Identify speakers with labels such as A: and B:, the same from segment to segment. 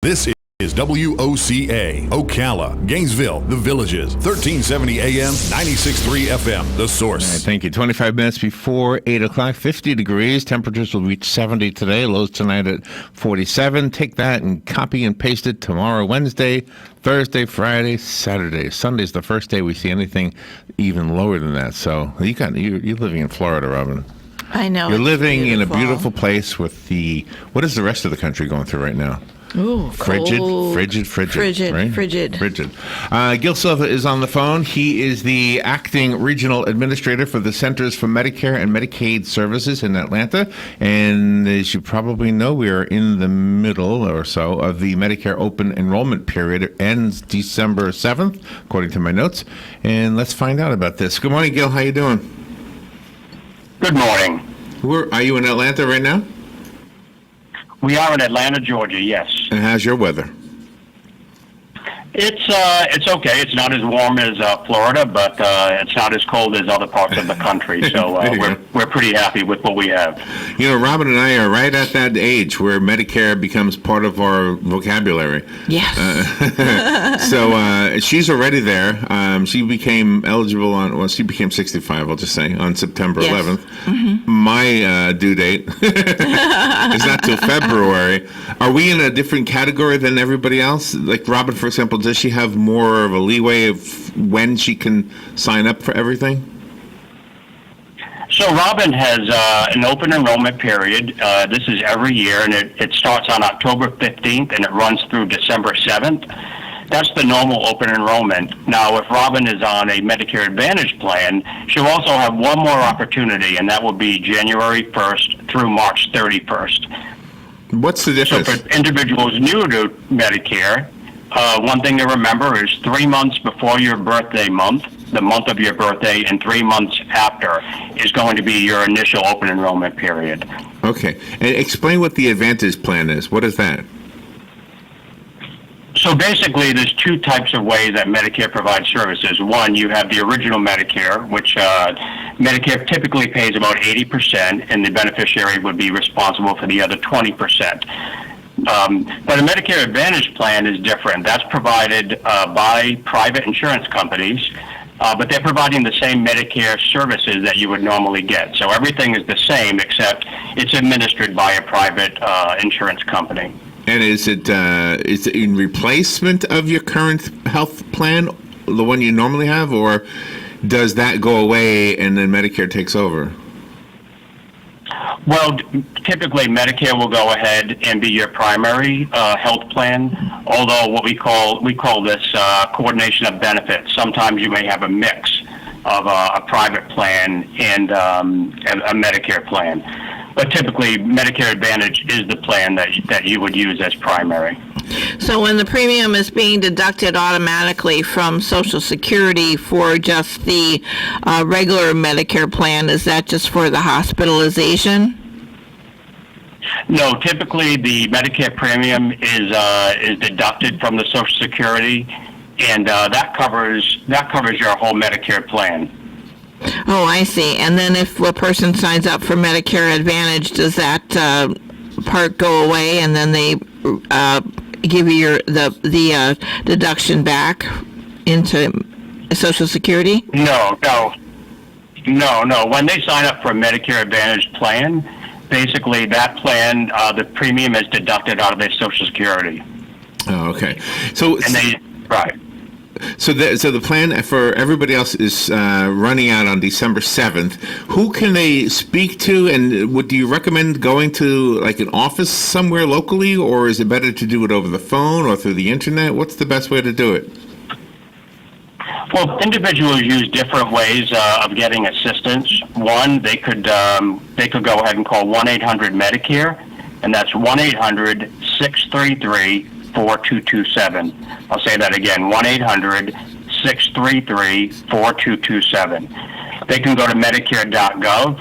A: This is WOCA, Ocala, Gainesville, The Villages, 1370 AM, 96.3 FM, The Source.
B: All right, thank you. 25 minutes before 8 o'clock, 50 degrees. Temperatures will reach 70 today. Lows tonight at 47. Take that and copy and paste it tomorrow, Wednesday, Thursday, Friday, Saturday. Sunday's the first day we see anything even lower than that. So you're living in Florida, Robin.
C: I know.
B: You're living in a beautiful place with what is the rest of the country going through right now?
C: Ooh,
B: frigid. Gil Silva is on the phone. He is the acting regional administrator for the Centers for Medicare and Medicaid Services in Atlanta. And as you probably know, we are in the middle or so of the Medicare open enrollment period. It ends December 7th, according to my notes. And let's find out about this. Good morning, Gil. How you doing?
D: Good morning.
B: Are you in Atlanta right now?
D: We are in Atlanta, Georgia, yes.
B: And how's your weather?
D: It's okay. It's not as warm as Florida, but it's not as cold as other parts of the country. So we're pretty happy with what we have.
B: You know, Robin and I are right at that age where Medicare becomes part of our vocabulary.
C: Yes.
B: So she's already there. She became eligible she became 65, I'll just say, on September 11th. Mm-hmm. My due date is not till February. Are we in a different category than everybody else? Like Robin, for example, does she have more of a leeway of when she can sign up for everything?
D: So Robin has an open enrollment period. This is every year, and it starts on October 15th, and it runs through December 7th. That's the normal open enrollment. Now, if Robin is on a Medicare Advantage plan, she'll also have one more opportunity, and that will be January 1st through March 31st.
B: What's the difference?
D: So for individuals new to Medicare, one thing to remember is 3 months before your birthday month, the month of your birthday, and 3 months after is going to be your initial open enrollment period.
B: Okay. And explain what the Advantage plan is. What is that?
D: So basically, there's two types of ways that Medicare provides services. One, you have the original Medicare, which Medicare typically pays about 80%, and the beneficiary would be responsible for the other 20%. But a Medicare Advantage plan is different. That's provided by private insurance companies, but they're providing the same Medicare services that you would normally get. So everything is the same, except it's administered by a private insurance company.
B: And is it in replacement of your current health plan, the one you normally have, or does that go away and then Medicare takes over?
D: Well, typically Medicare will go ahead and be your primary health plan, although what we call this coordination of benefits. Sometimes you may have a mix of a private plan and a Medicare plan. But typically, Medicare Advantage is the plan that you would use as primary.
C: So when the premium is being deducted automatically from Social Security for just the regular Medicare plan, is that just for the hospitalization?
D: No, typically the Medicare premium is deducted from the Social Security, and that covers your whole Medicare plan.
C: Oh, I see. And then if a person signs up for Medicare Advantage, does that part go away, and then they give you the deduction back into Social Security?
D: No. When they sign up for a Medicare Advantage plan, basically that plan, the premium is deducted out of their Social Security.
B: Oh, okay.
D: Right.
B: So the plan for everybody else is running out on December 7th. Who can they speak to, and do you recommend going to like an office somewhere locally, or is it better to do it over the phone or through the internet? What's the best way to do it?
D: Well, individuals use different ways of getting assistance. One, they could go ahead and call 1-800-MEDICARE, and that's 1-800-633-4227. I'll say that again, 1-800-633-4227. They can go to Medicare.gov,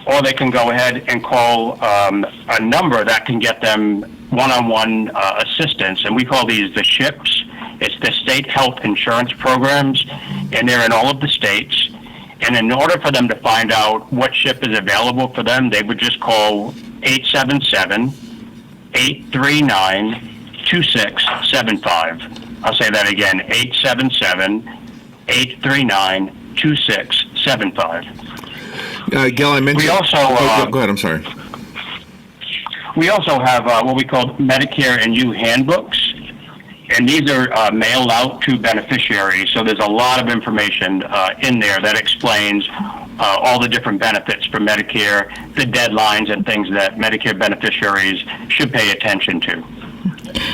D: or they can go ahead and call a number that can get them one-on-one assistance, and we call these the SHIPs. It's the State Health Insurance Programs, and they're in all of the states. And in order for them to find out what SHIP is available for them, they would just call 877-839 877-839-2675. I'll say that again, 877-839-2675.
B: Gil, I mentioned...
D: We also...
B: go ahead, I'm sorry.
D: We also have what we call Medicare and You handbooks, and these are mailed out to beneficiaries. So there's a lot of information in there that explains all the different benefits for Medicare, the deadlines and things that Medicare beneficiaries should pay attention to.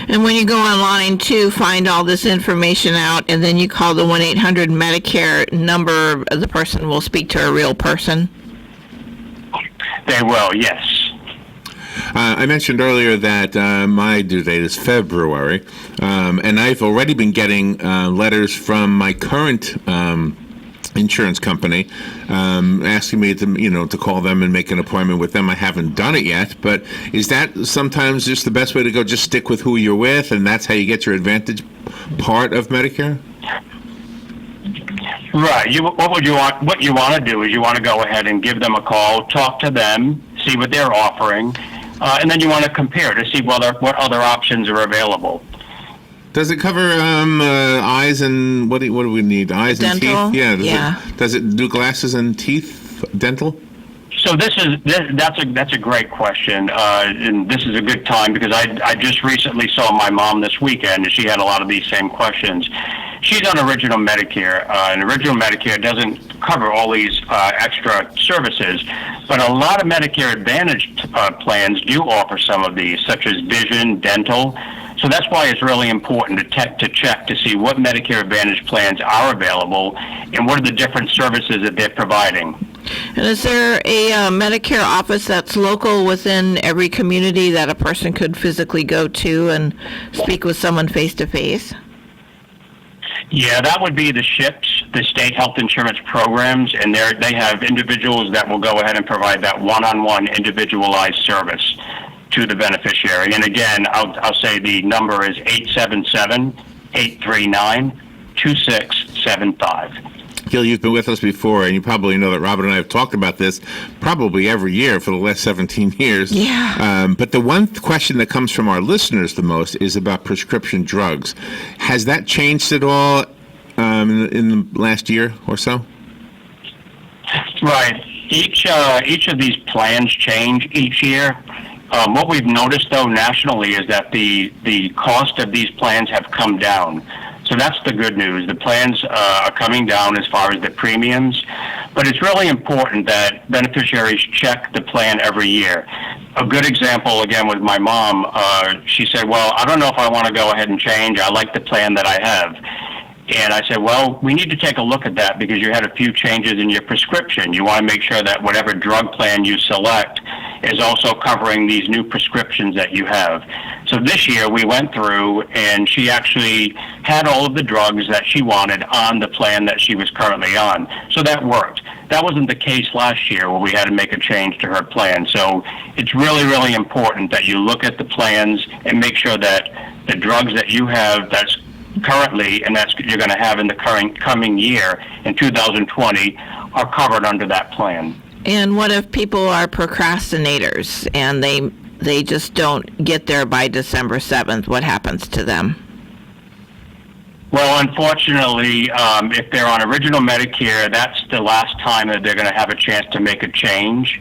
C: And when you go online to find all this information out, and then you call the 1-800-Medicare number, the person will speak to a real person?
D: They will, yes.
B: I mentioned earlier that my due date is February, and I've already been getting letters from my current insurance company asking me to call them and make an appointment with them. I haven't done it yet, but is that sometimes just the best way to go? Just stick with who you're with, and that's how you get your Advantage part of Medicare?
D: Right. What you want to do is you want to go ahead and give them a call, talk to them, see what they're offering, and then you want to compare to see what other options are available.
B: Does it cover eyes and what do we need? Eyes
C: Dental?
B: and teeth?
C: Yeah.
B: Does it do glasses and teeth? Dental?
D: So that's a great question, and this is a good time because I just recently saw my mom this weekend, and she had a lot of these same questions. She's on Original Medicare, and Original Medicare doesn't cover all these extra services, but a lot of Medicare Advantage plans do offer some of these, such as vision, dental. So that's why it's really important to check to see what Medicare Advantage plans are available and what are the different services that they're providing.
C: And is there a Medicare office that's local within every community that a person could physically go to and speak with someone face-to-face?
D: Yeah, that would be the SHIPs, the state health insurance programs, and they have individuals that will go ahead and provide that one-on-one individualized service to the beneficiary. And again, I'll say the number is 877-839-2675.
B: Gil, you've been with us before, and you probably know that Robin and I have talked about this probably every year for the last 17 years.
C: Yeah.
B: But the one question that comes from our listeners the most is about prescription drugs. Has that changed at all in the last year or so?
D: Right. Each of these plans change each year. What we've noticed, though, nationally is that the cost of these plans have come down. So that's the good news. The plans are coming down as far as the premiums, but it's really important that beneficiaries check the plan every year. A good example, again, with my mom, she said, well, I don't know if I want to go ahead and change. I like the plan that I have. And I said, well, we need to take a look at that because you had a few changes in your prescription. You want to make sure that whatever drug plan you select is also covering these new prescriptions that you have. So this year we went through and she actually had all of the drugs that she wanted on the plan that she was currently on. So that worked. That wasn't the case last year where we had to make a change to her plan. So it's really, really important that you look at the plans and make sure that the drugs that you have that's currently, and that's you're going to have in the coming year in 2020, are covered under that plan.
C: And what if people are procrastinators and they just don't get there by December 7th? What happens to them?
D: Well, unfortunately, if they're on Original Medicare, that's the last time that they're going to have a chance to make a change.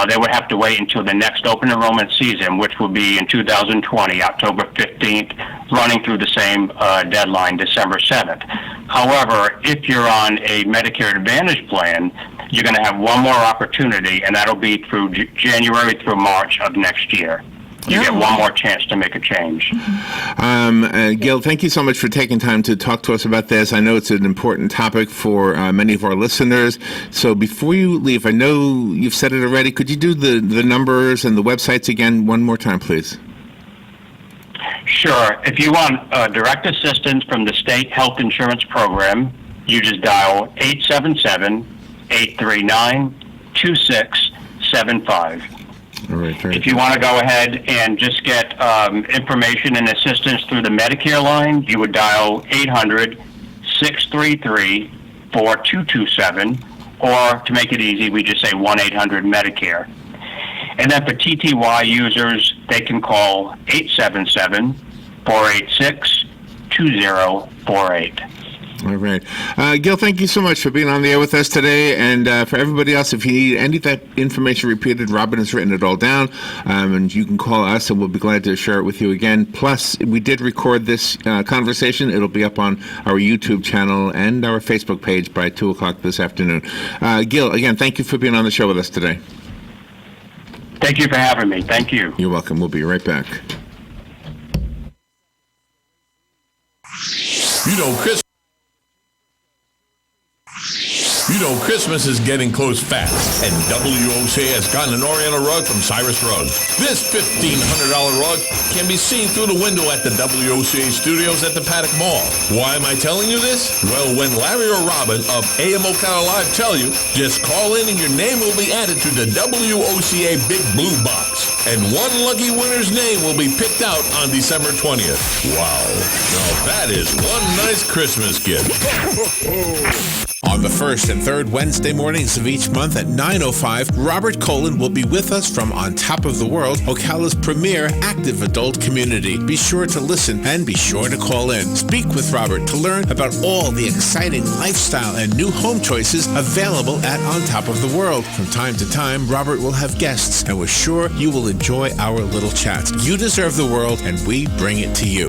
D: They would have to wait until the next open enrollment season, which will be in 2020, October 15th, running through the same deadline, December 7th. However, if you're on a Medicare Advantage plan, you're going to have one more opportunity, and that'll be through January through March of next year. You get one more chance to make a change.
B: Gil, thank you so much for taking time to talk to us about this. I know it's an important topic for many of our listeners. So before you leave, I know you've said it already. Could you do the numbers and the websites again one more time, please?
D: Sure. If you want direct assistance from the state health insurance program, you just dial 877-839-2675.
B: All right,
D: if you want to go ahead and just get information and assistance through the Medicare line, you would dial 800-633-4227, or to make it easy, we just say 1-800-Medicare. And then for TTY users, they can call 486-2048.
B: All right. Gil, thank you so much for being on the air with us today. And for everybody else, if you need any of that information repeated, Robin has written it all down. And you can call us, and we'll be glad to share it with you again. Plus, we did record this conversation. It'll be up on our YouTube channel and our Facebook page by 2 o'clock this afternoon. Gil, again, thank you for being on the show with us today.
D: Thank you for having me. Thank you.
B: You're welcome. We'll be right back.
A: Christmas is getting close fast, and WOCA has gotten an Oriental rug from Cyrus Rugs. This $1,500 rug can be seen through the window at the WOCA studios at the Paddock Mall. Why am I telling you this? Well, when Larry or Robin of AM Ocala Live tell you, just call in and your name will be added to the WOCA Big Blue Box. And one lucky winner's name will be picked out on December 20th. Wow. Now that is one nice Christmas gift.
E: On the first and third Wednesday mornings of each month at 9:05, Robert Colin will be with us from On Top of the World, Ocala's premier active adult community. Be sure to listen and be sure to call in. Speak with Robert to learn about all the exciting lifestyle and new home choices available at On Top of the World. From time to time, Robert will have guests, and we're sure you will enjoy our little chats. You deserve the world, and we bring it to you.